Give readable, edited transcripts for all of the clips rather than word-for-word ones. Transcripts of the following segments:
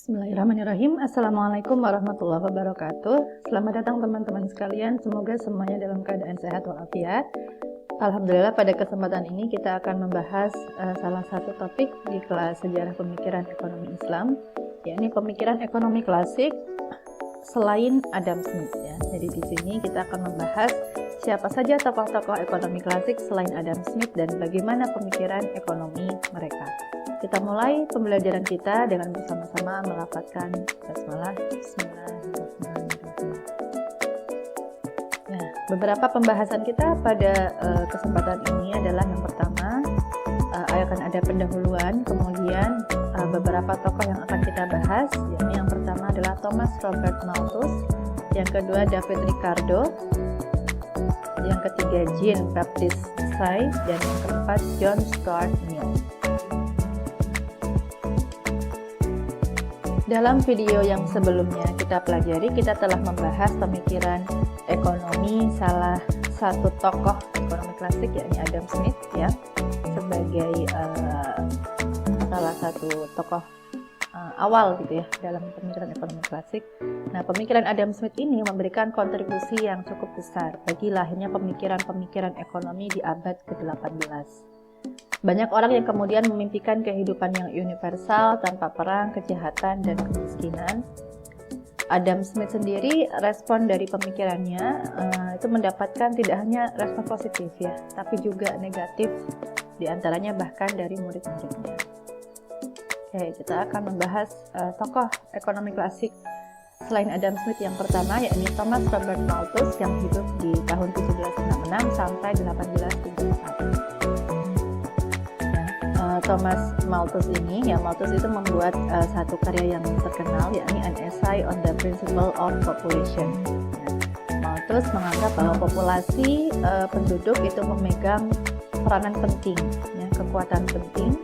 Bismillahirrahmanirrahim. Assalamualaikum warahmatullahi wabarakatuh. Selamat datang teman-teman sekalian. Semoga semuanya dalam keadaan sehat walafiat. Alhamdulillah, pada kesempatan ini kita akan membahas salah satu topik di kelas sejarah pemikiran ekonomi Islam, yakni pemikiran ekonomi klasik selain Adam Smith. Ya. Jadi di sini kita akan membahas siapa saja tokoh-tokoh ekonomi klasik selain Adam Smith dan bagaimana pemikiran ekonomi mereka. Kita mulai pembelajaran kita dengan bersama-sama melafadzkan basmalah. Bismillahirrahmanirrahim. Nah, beberapa pembahasan kita pada kesempatan ini adalah yang pertama akan ada pendahuluan, kemudian beberapa tokoh yang akan kita bahas. Yang pertama adalah Thomas Robert Malthus, yang kedua David Ricardo, yang ketiga Jean Baptiste Say, dan yang keempat John Stuart Mill. Dalam video yang sebelumnya kita pelajari, kita telah membahas pemikiran ekonomi salah satu tokoh ekonomi klasik, yakni Adam Smith, ya, sebagai salah satu tokoh awal gitu ya dalam pemikiran ekonomi klasik. Nah, pemikiran Adam Smith ini memberikan kontribusi yang cukup besar bagi lahirnya pemikiran-pemikiran ekonomi di abad ke-18. Banyak orang yang kemudian memimpikan kehidupan yang universal tanpa perang, kejahatan, dan kemiskinan. Adam Smith sendiri respon dari pemikirannya itu mendapatkan tidak hanya respon positif ya, tapi juga negatif, diantaranya bahkan dari murid-muridnya. Oke, kita akan membahas tokoh ekonomi klasik selain Adam Smith yang pertama, yakni Thomas Robert Malthus yang hidup di tahun 1766 sampai 1834. Thomas Malthus ini, ya, Malthus itu membuat satu karya yang terkenal, yakni An Essay on the Principle of Population. Malthus menganggap bahwa populasi penduduk itu memegang peranan penting, ya, kekuatan penting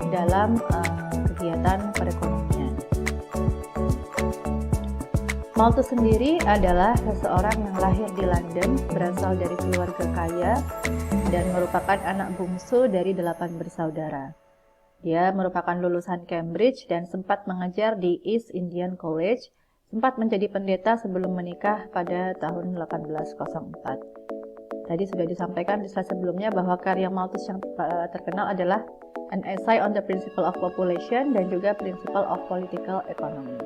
dalam kegiatan perekonomian. Malthus sendiri adalah seseorang yang lahir di London, berasal dari keluarga kaya, dan merupakan anak bungsu dari 8 bersaudara. Dia merupakan lulusan Cambridge dan sempat mengajar di East Indian College, sempat menjadi pendeta sebelum menikah pada tahun 1804. Tadi sudah disampaikan di slide sebelumnya bahwa karya Malthus yang terkenal adalah An Essay on the Principle of Population dan juga Principle of Political Economy.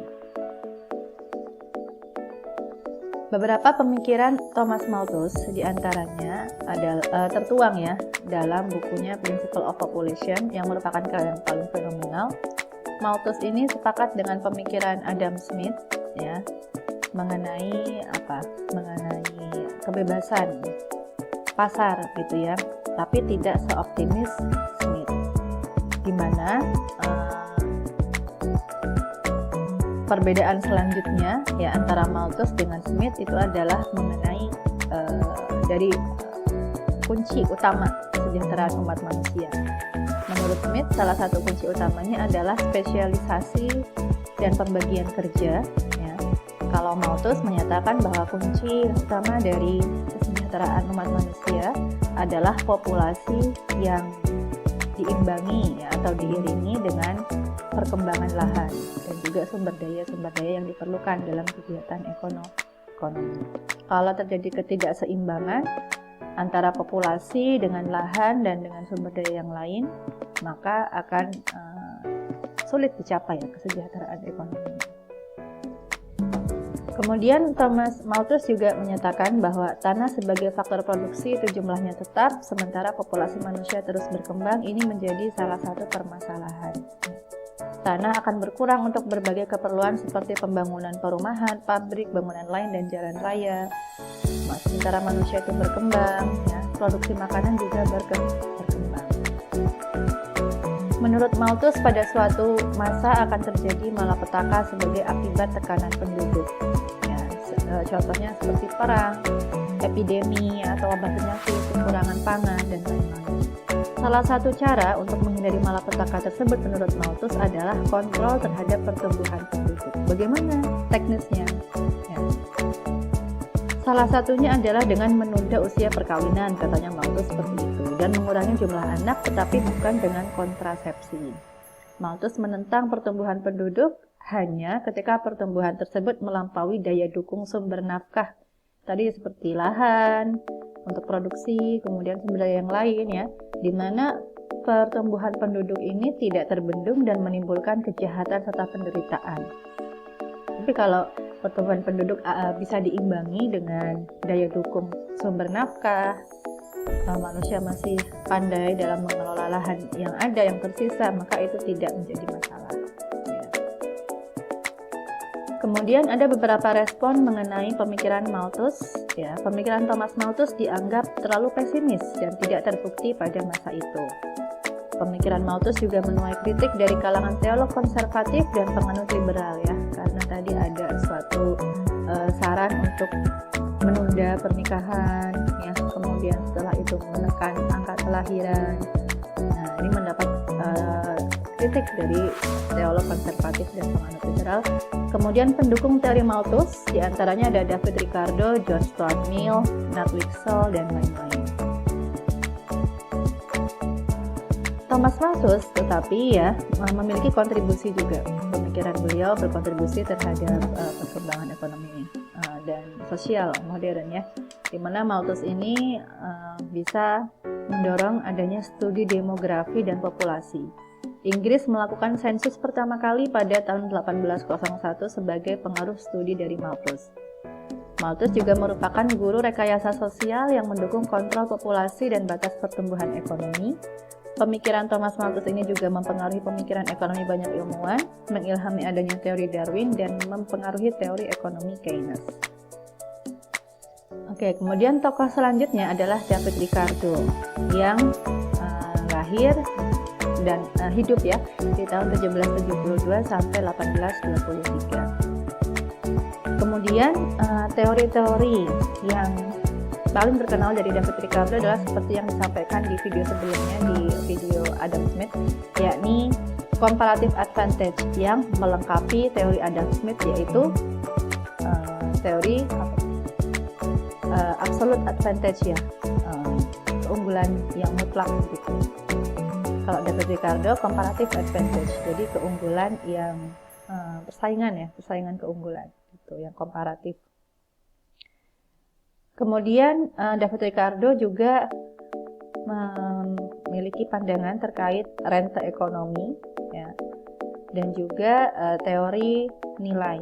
Beberapa pemikiran Thomas Malthus diantaranya adalah tertuang ya dalam bukunya Principle of Population yang merupakan karya yang paling fenomenal. Malthus ini sepakat dengan pemikiran Adam Smith ya mengenai kebebasan pasar gitu ya, tapi tidak seoptimis Smith, di mana perbedaan selanjutnya ya antara Malthus dengan Smith itu adalah mengenai dari kunci utama kesejahteraan umat manusia. Menurut Smith, salah satu kunci utamanya adalah spesialisasi dan pembagian kerja. Ya. Kalau Malthus menyatakan bahwa kunci utama dari kesejahteraan umat manusia adalah populasi yang diimbangi ya, atau diiringi dengan perkembangan lahan dan juga sumber daya yang diperlukan dalam kegiatan ekonomi. Kalau terjadi ketidakseimbangan antara populasi dengan lahan dan dengan sumber daya yang lain, maka akan sulit dicapai ya, kesejahteraan ekonomi. Kemudian Thomas Malthus juga menyatakan bahwa tanah sebagai faktor produksi itu jumlahnya tetap, sementara populasi manusia terus berkembang. Ini menjadi salah satu permasalahan. Tanah akan berkurang untuk berbagai keperluan seperti pembangunan perumahan, pabrik, bangunan lain, dan jalan raya. Sementara manusia itu berkembang, ya, produksi makanan juga berkembang. Menurut Malthus, pada suatu masa akan terjadi malapetaka sebagai akibat tekanan penduduk. Ya, contohnya seperti perang, epidemi, atau wabah penyakit, kekurangan pangan, dan lain-lain. Salah satu cara untuk menghindari malapetaka tersebut menurut Malthus adalah kontrol terhadap pertumbuhan penduduk. Bagaimana teknisnya? Ya. Salah satunya adalah dengan menunda usia perkawinan, katanya Malthus seperti itu, dan mengurangi jumlah anak, tetapi bukan dengan kontrasepsi. Malthus menentang pertumbuhan penduduk hanya ketika pertumbuhan tersebut melampaui daya dukung sumber nafkah. Tadi seperti lahan untuk produksi, kemudian sumber daya yang lain ya, di mana pertumbuhan penduduk ini tidak terbendung dan menimbulkan kejahatan serta penderitaan. Tapi kalau pertumbuhan penduduk bisa diimbangi dengan daya dukung sumber nafkah, manusia masih pandai dalam mengelola lahan yang ada yang tersisa, maka itu tidak menjadi masalah. Kemudian ada beberapa respon mengenai pemikiran Malthus. Ya, pemikiran Thomas Malthus dianggap terlalu pesimis dan tidak terbukti pada masa itu. Pemikiran Malthus juga menuai kritik dari kalangan teolog konservatif dan penganut liberal ya, karena tadi ada suatu saran untuk menunda pernikahan, ya, kemudian setelah itu menekan angka kelahiran. Nah, ini mendapat kritik dari teolog konservatif dan penganut liberal. Kemudian pendukung teori Malthus, diantaranya ada David Ricardo, John Stuart Mill, Nat Wicksell, dan lain-lain. Thomas Malthus tetapi ya memiliki kontribusi juga. Pemikiran beliau berkontribusi terhadap perkembangan ekonomi dan sosial modern ya, di mana Malthus ini bisa mendorong adanya studi demografi dan populasi. Inggris melakukan sensus pertama kali pada tahun 1801 sebagai pengaruh studi dari Malthus. Malthus juga merupakan guru rekayasa sosial yang mendukung kontrol populasi dan batas pertumbuhan ekonomi. Pemikiran Thomas Malthus ini juga mempengaruhi pemikiran ekonomi banyak ilmuwan, mengilhami adanya teori Darwin, dan mempengaruhi teori ekonomi Keynes. Oke, kemudian tokoh selanjutnya adalah David Ricardo yang lahir dan hidup ya di tahun 1772 sampai 1823. Kemudian teori-teori yang paling terkenal dari David Ricardo adalah seperti yang disampaikan di video sebelumnya, di video Adam Smith, yakni comparative advantage yang melengkapi teori Adam Smith, yaitu teori absolute advantage ya, keunggulan yang mutlak gitu. Kalau David Ricardo comparative advantage, jadi keunggulan yang persaingan keunggulan gitu, yang komparatif. Kemudian David Ricardo juga memiliki pandangan terkait rente ekonomi ya, dan juga teori nilai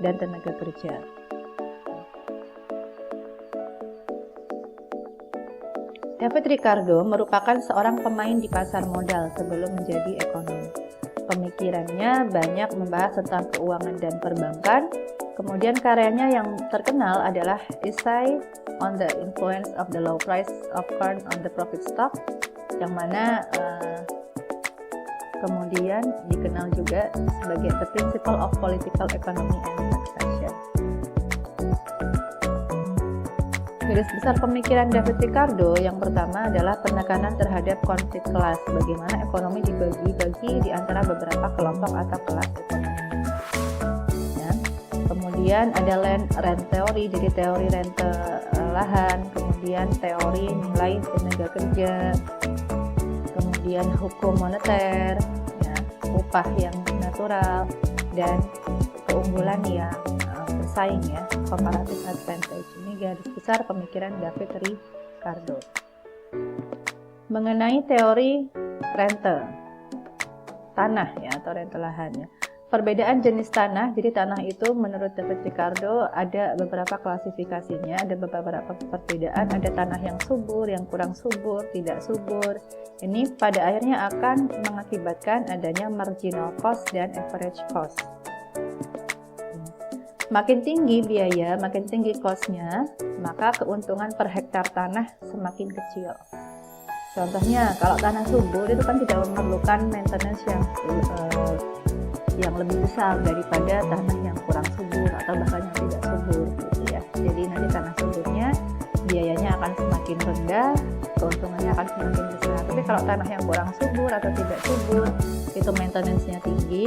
dan tenaga kerja. David Ricardo merupakan seorang pemain di pasar modal sebelum menjadi ekonom. Pemikirannya banyak membahas tentang keuangan dan perbankan. Kemudian karyanya yang terkenal adalah Essay on the Influence of the Low Price of Corn on the Profit Stock, yang mana kemudian dikenal juga sebagai The Principle of Political Economy and Taxation. Garis besar pemikiran David Ricardo yang pertama adalah penekanan terhadap konflik kelas, bagaimana ekonomi dibagi-bagi di antara beberapa kelompok atau kelas ekonomi. Kemudian ada rent theory, jadi teori rente lahan, kemudian teori nilai tenaga kerja, kemudian hukum moneter, ya, upah yang natural, dan keunggulan yang bersaing ya, comparative advantage. Ini garis besar pemikiran David Ricardo. Mengenai teori rente tanah ya, atau rente lahan ya. Perbedaan jenis tanah, jadi tanah itu menurut David Ricardo ada beberapa klasifikasinya, ada beberapa perbedaan, ada tanah yang subur, yang kurang subur, tidak subur. Ini pada akhirnya akan mengakibatkan adanya marginal cost dan average cost. Makin tinggi biaya, makin tinggi cost-nya, maka keuntungan per hektar tanah semakin kecil. Contohnya, kalau tanah subur itu kan tidak memerlukan maintenance yang lebih besar daripada tanah yang kurang subur atau bahkan yang tidak subur gitu ya. Jadi nanti tanah suburnya biayanya akan semakin rendah, keuntungannya akan semakin besar. Tapi kalau tanah yang kurang subur atau tidak subur itu maintenance-nya tinggi,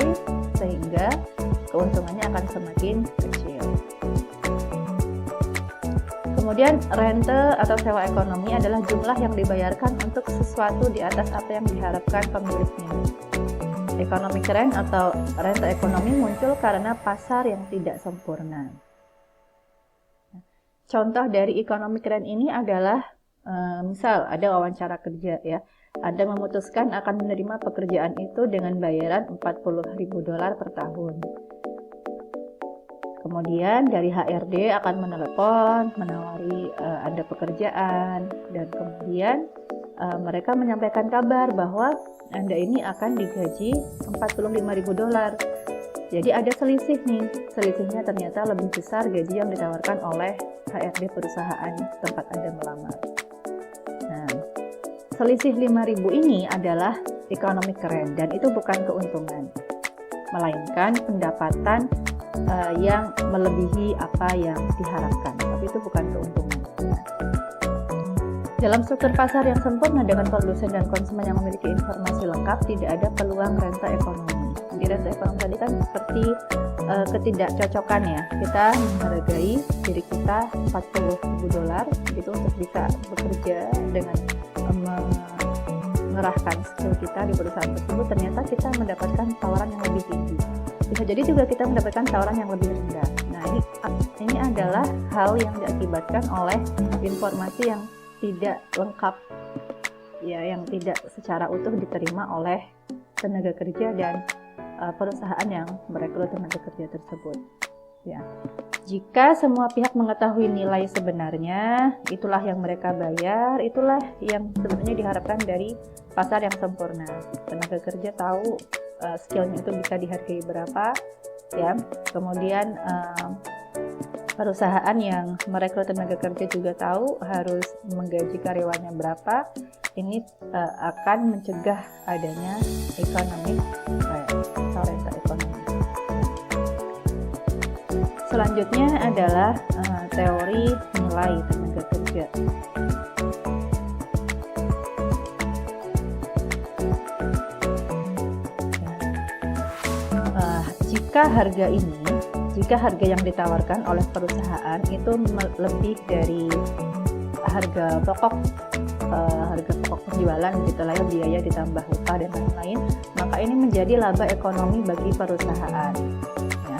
sehingga keuntungannya akan semakin kecil. Kemudian rente atau sewa ekonomi adalah jumlah yang dibayarkan untuk sesuatu di atas apa yang diharapkan pemiliknya. Ekonomi keren atau renta ekonomi muncul karena pasar yang tidak sempurna. Contoh dari ekonomi keren ini adalah misal ada wawancara kerja ya. Anda memutuskan akan menerima pekerjaan itu dengan bayaran $40.000 per tahun. Kemudian dari HRD akan menelepon, menawari Anda pekerjaan, dan kemudian mereka menyampaikan kabar bahwa Anda ini akan digaji $45.000. Jadi ada selisih nih, selisihnya ternyata lebih besar gaji yang ditawarkan oleh HRD perusahaan tempat Anda melamar. Nah, selisih 5.000 ini adalah ekonomi keren dan itu bukan keuntungan, melainkan pendapatan yang melebihi apa yang diharapkan, tapi itu bukan keuntungan. Dalam struktur pasar yang sempurna dengan produsen dan konsumen yang memiliki informasi lengkap, tidak ada peluang renta ekonomi. Di renta ekonomi tadi kan seperti ketidakcocokan ya. Kita menghargai diri kita $40.000 gitu untuk bisa bekerja dengan mengerahkan skill kita di perusahaan tersebut, ternyata kita mendapatkan tawaran yang lebih tinggi. Bisa jadi juga kita mendapatkan tawaran yang lebih rendah. Nah, ini adalah hal yang diakibatkan oleh informasi yang tidak lengkap, ya, yang tidak secara utuh diterima oleh tenaga kerja dan perusahaan yang merekrut tenaga kerja tersebut. Ya, jika semua pihak mengetahui nilai sebenarnya, itulah yang mereka bayar, itulah yang sebenarnya diharapkan dari pasar yang sempurna. Tenaga kerja tahu skillnya itu bisa dihargai berapa, ya. Kemudian perusahaan yang merekrut tenaga kerja juga tahu harus menggaji karyawannya berapa. Ini akan mencegah adanya ekonomi atau renta ekonomi. Selanjutnya adalah teori nilai tenaga kerja. Jika harga yang ditawarkan oleh perusahaan itu lebih dari harga pokok penjualan gitu lah ya, biaya ditambah upah dan lain-lain, maka ini menjadi laba ekonomi bagi perusahaan. Ya.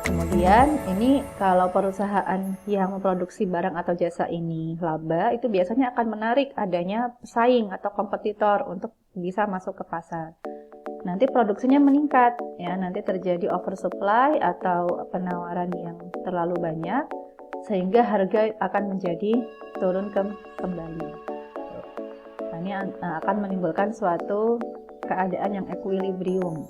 Kemudian ini kalau perusahaan yang memproduksi barang atau jasa ini laba, itu biasanya akan menarik adanya pesaing atau kompetitor untuk bisa masuk ke pasar. Nanti produksinya meningkat, ya, nanti terjadi oversupply atau penawaran yang terlalu banyak, sehingga harga akan menjadi turun kembali. Nah, ini akan menimbulkan suatu keadaan yang equilibrium.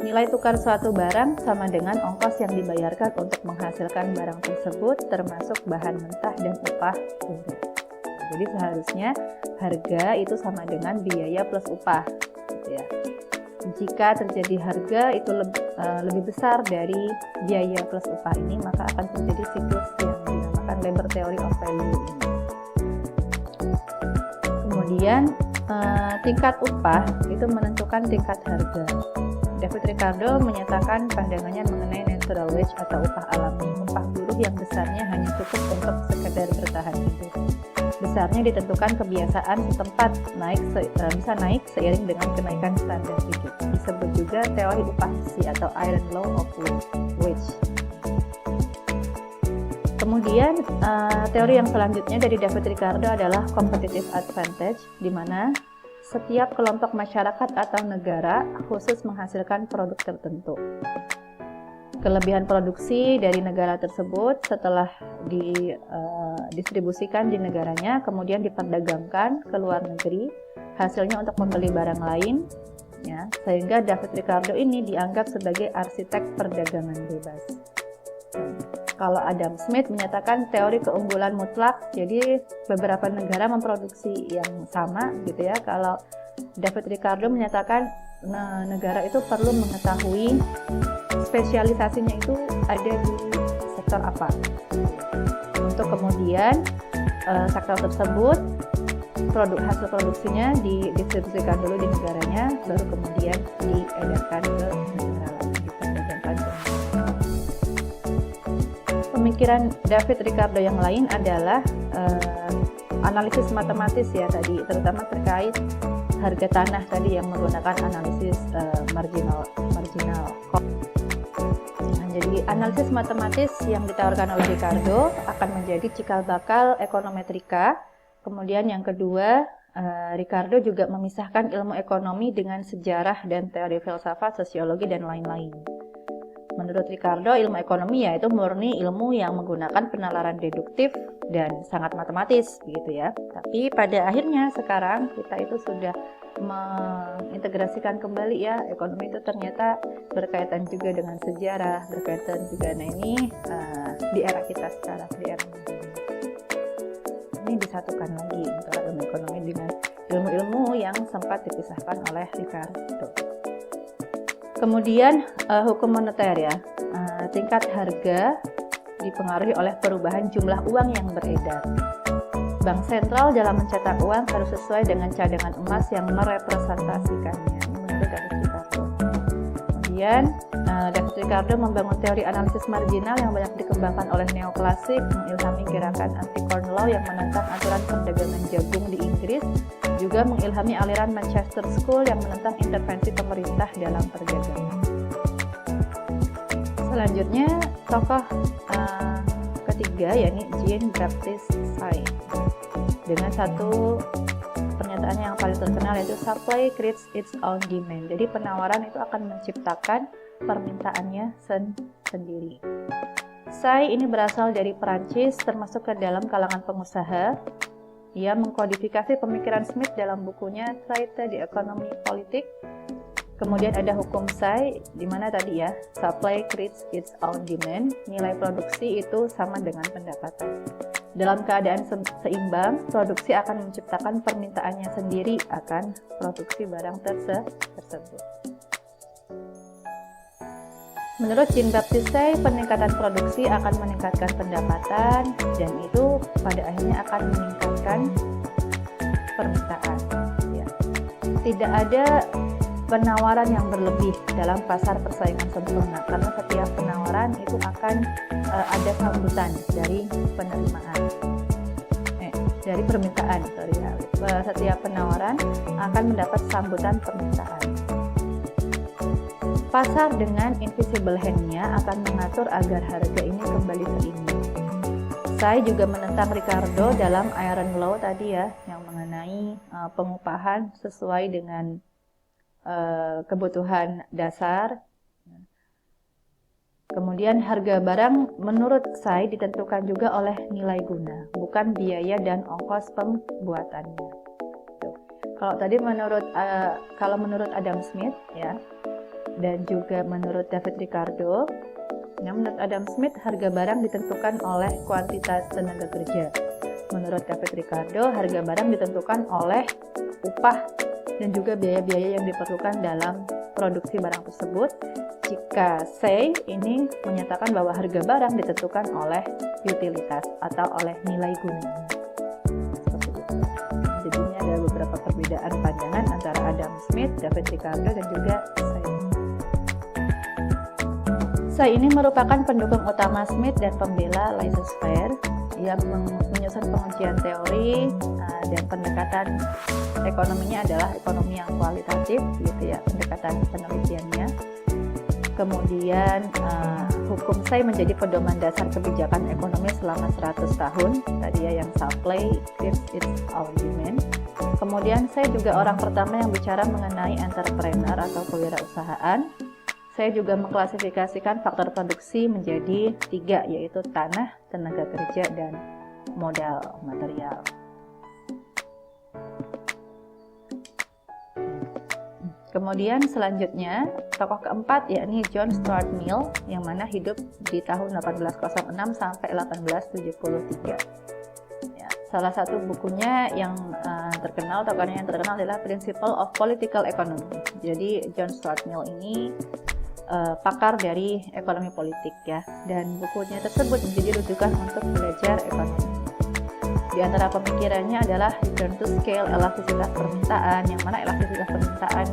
Nilai tukar suatu barang sama dengan ongkos yang dibayarkan untuk menghasilkan barang tersebut, termasuk bahan mentah dan upah buruh. Jadi seharusnya harga itu sama dengan biaya plus upah, gitu ya. Jika terjadi harga itu lebih besar dari biaya plus upah ini, maka akan terjadi siklus yang dinamakan labor theory of value ini. Kemudian tingkat upah itu menentukan tingkat harga. David Ricardo menyatakan pandangannya mengenai natural wage atau upah alami, upah buruh yang besarnya hanya cukup untuk sekedar bertahan hidup. Besarnya ditentukan kebiasaan setempat, bisa naik seiring dengan kenaikan standar hidup. Disebut juga teori upah besi atau iron law of wage. Kemudian teori yang selanjutnya dari David Ricardo adalah competitive advantage, di mana setiap kelompok masyarakat atau negara khusus menghasilkan produk tertentu. Kelebihan produksi dari negara tersebut setelah didistribusikan di negaranya, kemudian diperdagangkan ke luar negeri, hasilnya untuk membeli barang lain, ya, sehingga David Ricardo ini dianggap sebagai arsitek perdagangan bebas. Kalau Adam Smith menyatakan teori keunggulan mutlak, jadi beberapa negara memproduksi yang sama, gitu ya. Kalau David Ricardo menyatakan negara itu perlu mengetahui spesialisasinya itu ada di sektor apa, untuk kemudian sektor tersebut hasil produksinya didistribusikan dulu di negaranya, baru kemudian diedarkan ke negara lain, diperdagangkan ke negara. Pemikiran David Ricardo yang lain adalah analisis matematis ya tadi, terutama terkait harga tanah tadi yang menggunakan analisis marginal cost. Nah, jadi analisis matematis yang ditawarkan oleh Ricardo akan menjadi cikal bakal ekonometrika. Kemudian yang kedua, Ricardo juga memisahkan ilmu ekonomi dengan sejarah dan teori filsafat, sosiologi, dan lain-lain. Menurut Ricardo, ilmu ekonomi yaitu murni ilmu yang menggunakan penalaran deduktif dan sangat matematis, begitu ya. Tapi pada akhirnya sekarang kita itu sudah mengintegrasikan kembali ya, ekonomi itu ternyata berkaitan juga dengan sejarah, berkaitan juga. Nah ini di era kita sekarang, di era ini disatukan lagi antara ilmu ekonomi dengan ilmu-ilmu yang sempat dipisahkan oleh Ricardo. Kemudian hukum moneter ya, tingkat harga dipengaruhi oleh perubahan jumlah uang yang beredar. Bank sentral dalam mencetak uang harus sesuai dengan cadangan emas yang merepresentasikannya. Ini menurut David Ricardo. Kemudian David Ricardo membangun teori analisis marginal yang banyak dikembangkan oleh neoklasik, mengilhami gerakan anti-corn law yang menentang aturan perdagangan jagung di Inggris, juga mengilhami aliran Manchester School yang menentang intervensi pemerintah dalam perdagangan. Selanjutnya tokoh ketiga yakni Jean-Baptiste Say dengan satu pernyataan yang paling terkenal yaitu supply creates its own demand. Jadi penawaran itu akan menciptakan permintaannya sendiri. Say ini berasal dari Perancis, termasuk ke dalam kalangan pengusaha. Ia mengkodifikasi pemikiran Smith dalam bukunya Traité d'Économie Politique. Kemudian ada hukum Say, di mana tadi ya, supply creates its own demand, nilai produksi itu sama dengan pendapatan. Dalam keadaan seimbang, produksi akan menciptakan permintaannya sendiri akan produksi barang tersebut. Menurut Jean-Baptiste Say, peningkatan produksi akan meningkatkan pendapatan dan itu pada akhirnya akan meningkatkan permintaan. Ya. Tidak ada penawaran yang berlebih dalam pasar persaingan sempurna karena setiap penawaran itu akan ada sambutan dari penerimaan, dari permintaan. Setiap penawaran akan mendapat sambutan permintaan. Pasar dengan invisible hand-nya akan mengatur agar harga ini kembali seimbang. Saya juga menentang Ricardo dalam Iron Law tadi ya, yang mengenai pengupahan sesuai dengan kebutuhan dasar. Kemudian harga barang menurut saya ditentukan juga oleh nilai guna, bukan biaya dan ongkos pembuatannya. Kalau tadi menurut Adam Smith ya, dan juga menurut David Ricardo, menurut Adam Smith harga barang ditentukan oleh kuantitas tenaga kerja. Menurut David Ricardo, harga barang ditentukan oleh upah dan juga biaya-biaya yang diperlukan dalam produksi barang tersebut. Jika Say ini menyatakan bahwa harga barang ditentukan oleh utilitas atau oleh nilai gunanya. Seperti itu. Jadi ini ada beberapa perbedaan pandangan antara Adam Smith, David Ricardo, dan juga Say. Say ini merupakan pendukung utama Smith dan pembela laissez-faire. Ia menyusun pengujian teori dan pendekatan ekonominya adalah ekonomi yang kualitatif, gitu ya, pendekatan penelitiannya. Kemudian hukum Say menjadi pedoman dasar kebijakan ekonomi selama 100 tahun. Tadi ya, yang supply creates its own demand. Kemudian Say juga orang pertama yang bicara mengenai entrepreneur atau kewirausahaan. Saya juga mengklasifikasikan faktor produksi menjadi 3, yaitu tanah, tenaga kerja, dan modal material. Kemudian selanjutnya, tokoh keempat yakni John Stuart Mill, yang mana hidup di tahun 1806 sampai 1873. Ya, salah satu bukunya yang terkenal, tokohnya yang terkenal adalah Principle of Political Economy. Jadi John Stuart Mill ini pakar dari ekonomi politik ya, dan bukunya tersebut menjadi rujukan untuk belajar ekonomi. Di antara pemikirannya adalah return to scale, elastisitas permintaan, yang mana elastisitas permintaan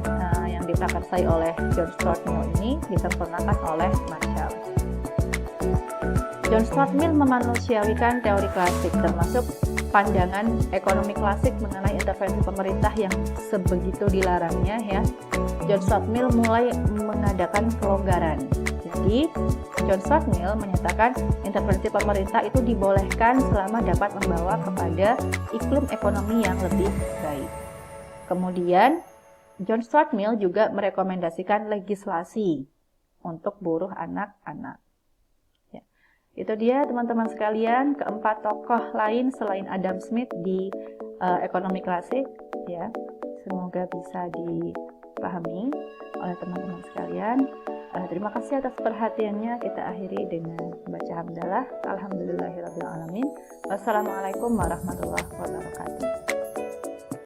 yang diprakarsai oleh John Stuart Mill ini disempurnakan oleh Marshall. John Stuart Mill memanusiawikan teori klasik, termasuk pandangan ekonomi klasik mengenai intervensi pemerintah yang sebegitu dilarangnya ya, John Stuart Mill mulai mengadakan kelonggaran. Jadi, John Stuart Mill menyatakan intervensi pemerintah itu dibolehkan selama dapat membawa kepada iklim ekonomi yang lebih baik. Kemudian, John Stuart Mill juga merekomendasikan legislasi untuk buruh anak-anak. Ya. Itu dia teman-teman sekalian, keempat tokoh lain selain Adam Smith di ekonomi klasik. Ya. Semoga bisa dipahami oleh teman-teman sekalian. Terima kasih atas perhatiannya. Kita akhiri dengan membaca hamdalah. Alhamdulillahirabbil alamin. Wassalamualaikum warahmatullahi wabarakatuh.